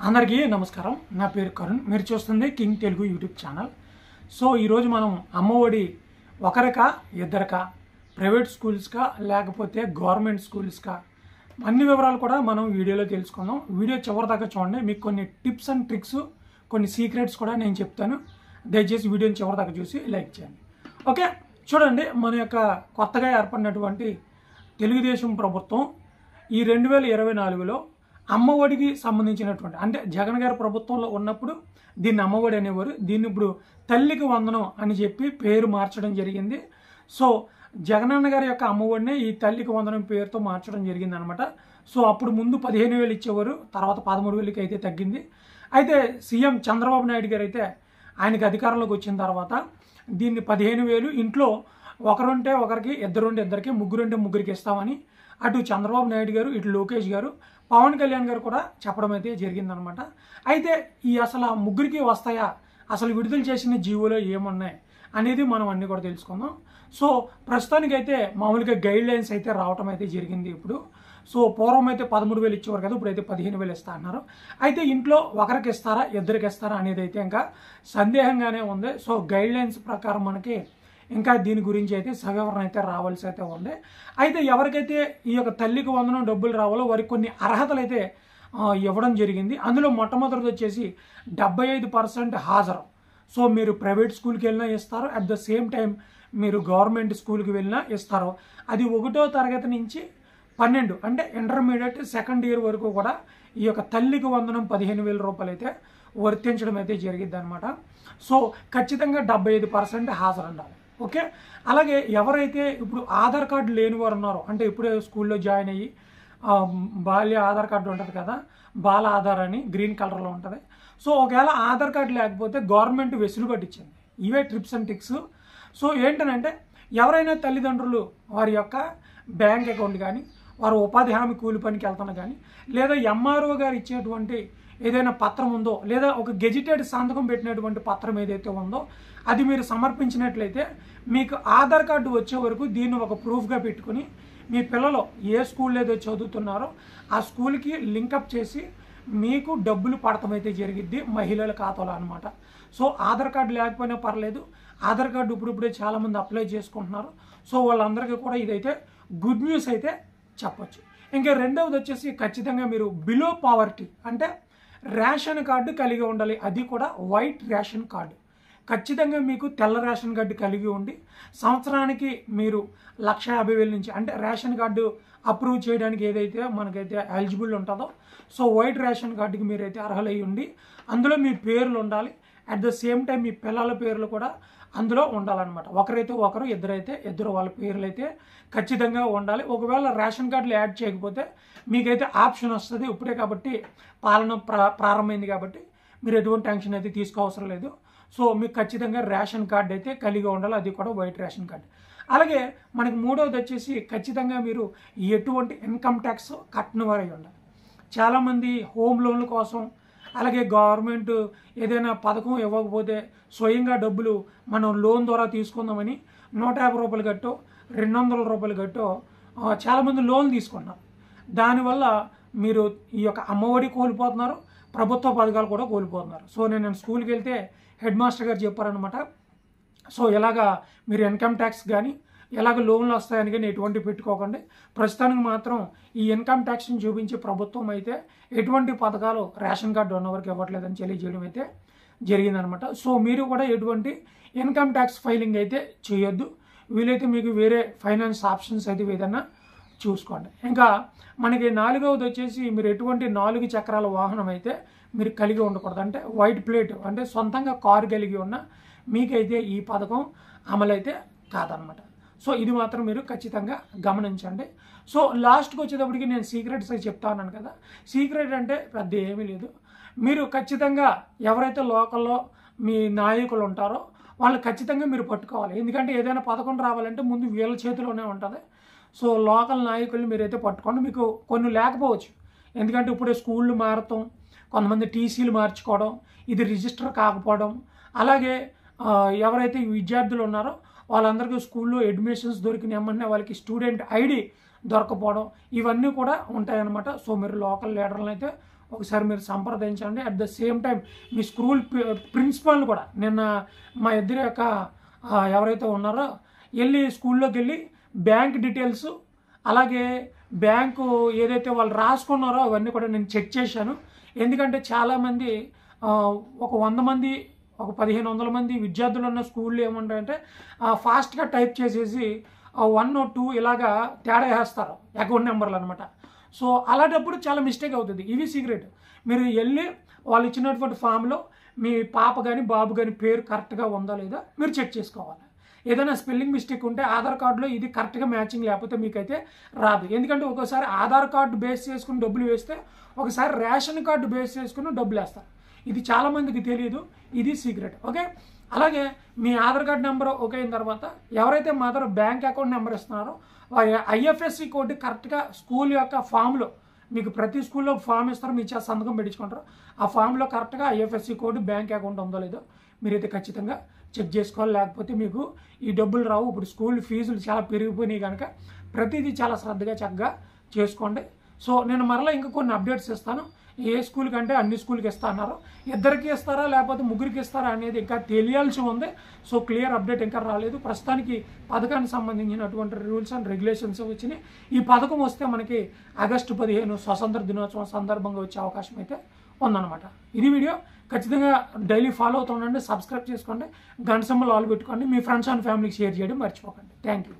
అందరికీ నమస్కారం. నా పేరు కరుణ్. మీరు చూస్తుంది king Telugu YouTube channel. So ఈరోజు మనం అమ్మఒడి ఒకరికా ఇద్దరికా, ప్రైవేట్ స్కూల్స్కా లేకపోతే గవర్నమెంట్ స్కూల్స్కా, అన్ని వివరాలు కూడా మనం వీడియోలో తెలుసుకుందాం. వీడియో చివరి దాకా చూడండి. మీకు కొన్ని టిప్స్ అండ్ ట్రిక్స్, కొన్ని సీక్రెట్స్ కూడా నేను చెప్తాను. దయచేసి వీడియోని చివరి దాకా చూసి లైక్ చేయండి. ఓకే, చూడండి, మన యొక్క కొత్తగా ఏర్పడినటువంటి తెలుగుదేశం ప్రభుత్వం ఈ 2024లో అమ్మఒడికి సంబంధించినటువంటి, అంటే జగన్ గారి ప్రభుత్వంలో ఉన్నప్పుడు దీన్ని అమ్మఒడి అనేవారు. దీన్ని ఇప్పుడు తల్లికి వందనం అని చెప్పి పేరు మార్చడం జరిగింది. సో జగనన్న గారి యొక్క అమ్మఒడినే ఈ తల్లికి వందనం పేరుతో మార్చడం జరిగింది అనమాట. సో అప్పుడు ముందు 15,000 ఇచ్చేవారు, తర్వాత 13,000కి అయితే తగ్గింది. అయితే సీఎం చంద్రబాబు నాయుడు గారు అయితే ఆయనకి అధికారంలోకి వచ్చిన తర్వాత దీన్ని 15,000 ఇంట్లో ఒకరుంటే ఒకరికి, ఇద్దరుంటే ఇద్దరికి, ముగ్గురుంటే ముగ్గురికి ఇస్తామని అటు చంద్రబాబు నాయుడు గారు, ఇటు లోకేష్ గారు, పవన్ కళ్యాణ్ గారు కూడా చెప్పడం అయితే జరిగిందనమాట. అయితే ఈ అసలు ఆ ముగ్గురికి వస్తాయా, అసలు విడుదల చేసిన జీవోలో ఏమున్నాయి అనేది మనం అన్నీ కూడా తెలుసుకుందాం. సో ప్రస్తుతానికైతే మామూలుగా గైడ్ లైన్స్ అయితే రావటం అయితే జరిగింది ఇప్పుడు. సో పూర్వం అయితే 13,000 ఇచ్చేవారు కదా, ఇప్పుడైతే 15,000 ఇస్తా అన్నారు. అయితే ఇంట్లో ఒకరికి ఇస్తారా, ఇద్దరికి ఇస్తారా అనేది అయితే ఇంకా సందేహంగానే ఉంది. సో గైడ్ లైన్స్ ప్రకారం మనకి ఇంకా దీని గురించి అయితే సవివరణ అయితే రావాల్సి అయితే ఉంది. అయితే ఎవరికైతే ఈ యొక్క తల్లికి వందనం డబ్బులు రావాలో వారికి కొన్ని అర్హతలు అయితే ఇవ్వడం జరిగింది. అందులో మొట్టమొదటిది వచ్చేసి 75% హాజరు. సో మీరు ప్రైవేట్ స్కూల్కి వెళ్ళినా ఇస్తారు, అట్ ద సేమ్ టైం మీరు గవర్నమెంట్ స్కూల్కి వెళ్ళినా ఇస్తారు. అది 1వ తరగతి నుంచి 12, అంటే ఇంటర్మీడియట్ సెకండ్ ఇయర్ వరకు కూడా ఈ యొక్క తల్లికి వందనం 15,000 రూపాయలు అయితే వర్తించడం అయితే జరిగిద్ది అనమాట. సో ఖచ్చితంగా 75% హాజరు ఉండాలి. ఓకే, అలాగే ఎవరైతే ఇప్పుడు ఆధార్ కార్డు లేని వారు ఉన్నారో, అంటే ఇప్పుడే స్కూల్లో జాయిన్ అయ్యి బాల్య ఆధార్ కార్డు ఉంటుంది కదా, బాల ఆధార్ అని గ్రీన్ కలర్లో ఉంటుంది. సో ఒకవేళ ఆధార్ కార్డు లేకపోతే గవర్నమెంట్ వెసులుబాటు ఇచ్చింది. ఇవే ట్రిప్స్ అండ్ టిక్స్. సో ఏంటనంటే ఎవరైనా తల్లిదండ్రులు వారి యొక్క బ్యాంక్ అకౌంట్ కానీ, వారు ఉపాధి హామీ కూలి పనికి వెళ్తున్నా కానీ, లేదా ఎంఆర్ఓ గారు ఇచ్చేటువంటి ఏదైనా పత్రం ఉందో, లేదా ఒక గెజిటెడ్ సంతకం పెట్టినటువంటి పత్రం ఏదైతే ఉందో అది మీరు సమర్పించినట్లయితే మీకు ఆధార్ కార్డు వచ్చే వరకు దీన్ని ఒక ప్రూఫ్గా పెట్టుకుని మీ పిల్లలు ఏ స్కూల్లో ఏదో చదువుతున్నారో ఆ స్కూల్కి లింకప్ చేసి మీకు డబ్బులు పడటమైతే జరిగిద్ది మహిళల ఖాతాలో అనమాట. సో ఆధార్ కార్డు లేకపోయినా పర్లేదు, ఆధార్ కార్డు ఇప్పుడిప్పుడే చాలామంది అప్లై చేసుకుంటున్నారు. సో వాళ్ళందరికీ కూడా ఇదైతే గుడ్ న్యూస్ అయితే చెప్పొచ్చు. ఇంకా రెండవది వచ్చేసి ఖచ్చితంగా మీరు బిలో పావర్టీ, అంటే రేషన్ కార్డు కలిగి ఉండాలి. అది కూడా వైట్ రేషన్ కార్డు. ఖచ్చితంగా మీకు తెల్ల రేషన్ కార్డు కలిగి ఉండి సంవత్సరానికి మీరు 1,50,000 నుంచి, అంటే రేషన్ కార్డు అప్రూవ్ చేయడానికి ఏదైతే మనకైతే ఎలిజిబుల్ ఉంటుందో, సో వైట్ రేషన్ కార్డుకి మీరైతే అర్హులై ఉండి అందులో మీ పేర్లు ఉండాలి. అట్ ద సేమ్ టైం మీ పిల్లల పేర్లు కూడా అందులో ఉండాలన్నమాట. ఒకరైతే ఒకరు, ఇద్దరైతే ఇద్దరు, వాళ్ళ పేర్లు అయితే ఖచ్చితంగా ఉండాలి. ఒకవేళ రేషన్ కార్డులు యాడ్ చేయకపోతే మీకైతే ఆప్షన్ వస్తుంది. ఇప్పుడే కాబట్టి పాలన ప్రారంభమైంది కాబట్టి మీరు ఎటువంటి టెన్షన్ అయితే తీసుకోవసరం లేదు. సో మీకు ఖచ్చితంగా రేషన్ కార్డు అయితే కలిగి ఉండాలి, అది కూడా వైట్ రేషన్ కార్డు. అలాగే మనకి మూడవది వచ్చేసి ఖచ్చితంగా మీరు ఎటువంటి ఇన్కమ్ ట్యాక్స్ కట్టని వారై ఉండాలి. చాలామంది హోమ్ లోన్ల కోసం, అలాగే గవర్నమెంట్ ఏదైనా పథకం ఇవ్వకపోతే స్వయంగా డబ్బులు మనం లోన్ ద్వారా తీసుకుందామని 150 రూపాయలు కట్టో, 200 రూపాయలు కట్టో చాలామంది లోన్ తీసుకున్నారు. దానివల్ల మీరు ఈ యొక్క అమ్మఒడి కోల్పోతున్నారు, ప్రభుత్వ పథకాలు కూడా కోల్పోతున్నారు. సో నేను స్కూల్కి వెళ్తే హెడ్ మాస్టర్ గారు చెప్పారనమాట, సో ఇలాగా మీరు ఇన్కమ్ ట్యాక్స్ కానీ ఎలాగ లోన్లు వస్తాయని కానీ ఎటువంటి పెట్టుకోకండి. ప్రస్తుతానికి మాత్రం ఈ ఇన్కమ్ ట్యాక్స్ని చూపించి ప్రభుత్వం అయితే ఎటువంటి పథకాలు రేషన్ కార్డు ఉన్నవారికి ఇవ్వట్లేదని తెలియజేయడం అయితే జరిగిందనమాట. సో మీరు కూడా ఎటువంటి ఇన్కమ్ ట్యాక్స్ ఫైలింగ్ అయితే చేయొద్దు. వీలైతే మీకు వేరే ఫైనాన్స్ ఆప్షన్స్ అయితే ఏదైనా చూసుకోండి. ఇంకా మనకి 4వది వచ్చేసి మీరు ఎటువంటి 4 చక్రాల వాహనం అయితే మీరు కలిగి ఉండకూడదు. అంటే వైట్ ప్లేట్, అంటే సొంతంగా కారు కలిగి ఉన్న మీకైతే ఈ పథకం అమలైతే కాదనమాట. సో ఇది మాత్రం మీరు ఖచ్చితంగా గమనించండి. సో లాస్ట్కి వచ్చేటప్పటికి నేను సీక్రెట్స్ అయితే చెప్తా ఉన్నాను కదా. సీక్రెట్ అంటే పెద్ద ఏమీ లేదు. మీరు ఖచ్చితంగా ఎవరైతే లోకల్లో మీ నాయకులు ఉంటారో వాళ్ళు ఖచ్చితంగా మీరు పట్టుకోవాలి. ఎందుకంటే ఏదైనా పథకం రావాలంటే ముందు వీళ్ళ చేతిలోనే ఉంటుంది. సో లోకల్ నాయకుల్ని మీరైతే పట్టుకోండి. మీకు కొన్ని లేకపోవచ్చు, ఎందుకంటే ఇప్పుడే స్కూళ్ళు మారటం, కొంతమంది టీసీలు మార్చుకోవడం, ఇది రిజిస్టర్ కాకపోవడం, అలాగే ఎవరైతే విద్యార్థులు ఉన్నారో వాళ్ళందరికీ స్కూల్లో అడ్మిషన్స్ దొరికినాయమన్నా వాళ్ళకి స్టూడెంట్ ఐడి దొరకపోవడం, ఇవన్నీ కూడా ఉంటాయన్నమాట. సో మీరు లోకల్ లీడర్లను అయితే ఒకసారి మీరు సంప్రదించండి. అట్ ద సేమ్ టైం మీ స్కూల్ ప్రిన్సిపాల్ని కూడా నిన్న మా ఇద్దరి యొక్క ఎవరైతే ఉన్నారో వెళ్ళి స్కూల్లోకి వెళ్ళి బ్యాంక్ డీటెయిల్స్ అలాగే బ్యాంకు ఏదైతే వాళ్ళు రాసుకున్నారో అవన్నీ కూడా నేను చెక్ చేశాను. ఎందుకంటే చాలామంది ఒక 100 మంది ఒక 1500 మంది విద్యార్థులు ఉన్న స్కూల్లో ఏమంటారంటే ఫాస్ట్గా టైప్ చేసేసి 1 or 2 ఇలాగా తేడా వేస్తారు అకౌంట్ నెంబర్లు అనమాట. సో అలాంటప్పుడు చాలా మిస్టేక్ అవుతుంది. ఇవి సీక్రెట్. మీరు వెళ్ళి వాళ్ళు ఇచ్చినటువంటి ఫామ్లో మీ పాప కానీ బాబు కానీ పేరు కరెక్ట్గా ఉందా లేదా మీరు చెక్ చేసుకోవాలి. ఏదైనా స్పెల్లింగ్ మిస్టేక్ ఉంటే ఆధార్ కార్డులో ఇది కరెక్ట్గా మ్యాచింగ్ లేకపోతే మీకైతే రాదు. ఎందుకంటే ఒకసారి ఆధార్ కార్డు బేస్ చేసుకుని డబ్బులు వేస్తే ఒకసారి రేషన్ కార్డు బేస్ చేసుకుని డబ్బులు వేస్తారు. ఇది చాలామందికి తెలియదు. ఇది సీక్రెట్. ఓకే. అలాగే మీ ఆధార్ కార్డు నెంబర్ ఓకే అయిన తర్వాత ఎవరైతే మదర్ బ్యాంక్ అకౌంట్ నెంబర్ ఇస్తున్నారో ఐఎఫ్ఎస్సి కోడ్ కరెక్ట్గా స్కూల్ యొక్క ఫామ్లో మీకు ప్రతి స్కూల్లో ఫామ్ ఇస్తారు, మీ చేత సంతకం పెట్టించుకుంటారు. ఆ ఫామ్లో కరెక్ట్గా ఐఎఫ్ఎస్సి కోడ్ బ్యాంక్ అకౌంట్ ఉందో లేదో మీరైతే ఖచ్చితంగా చెక్ చేసుకోవాలి. లేకపోతే మీకు ఈ డబ్బులు రావు. ఇప్పుడు స్కూల్ ఫీజులు చాలా పెరిగిపోయినాయి కనుక ప్రతిదీ చాలా శ్రద్ధగా చక్కగా చేసుకోండి. సో నేను మరలా ఇంకా కొన్ని అప్డేట్స్ ఇస్తాను. ఏ స్కూల్ కంటే అన్ని స్కూల్కి ఇస్తా అన్నారు. ఇద్దరికి ఇస్తారా లేకపోతే ముగ్గురికి ఇస్తారా అనేది ఇంకా తెలియాల్సి ఉంది. సో క్లియర్ అప్డేట్ ఇంకా రాలేదు. ప్రస్తుతానికి పథకానికి సంబంధించినటువంటి రూల్స్ అండ్ రెగ్యులేషన్స్ వచ్చినాయి. ఈ పథకం వస్తే మనకి ఆగస్టు 15 స్వతంత్ర దినోత్సవం సందర్భంగా వచ్చే అవకాశం అయితే ఉందన్నమాట. ఇది వీడియో ఖచ్చితంగా డైలీ ఫాలో అవుతుండండి. సబ్స్క్రైబ్ చేసుకోండి, గంట సింబల్ ఆల్ పెట్టుకోండి, మీ ఫ్రెండ్స్ అండ్ ఫ్యామిలీకి షేర్ చేయడం మర్చిపోకండి. Thank you.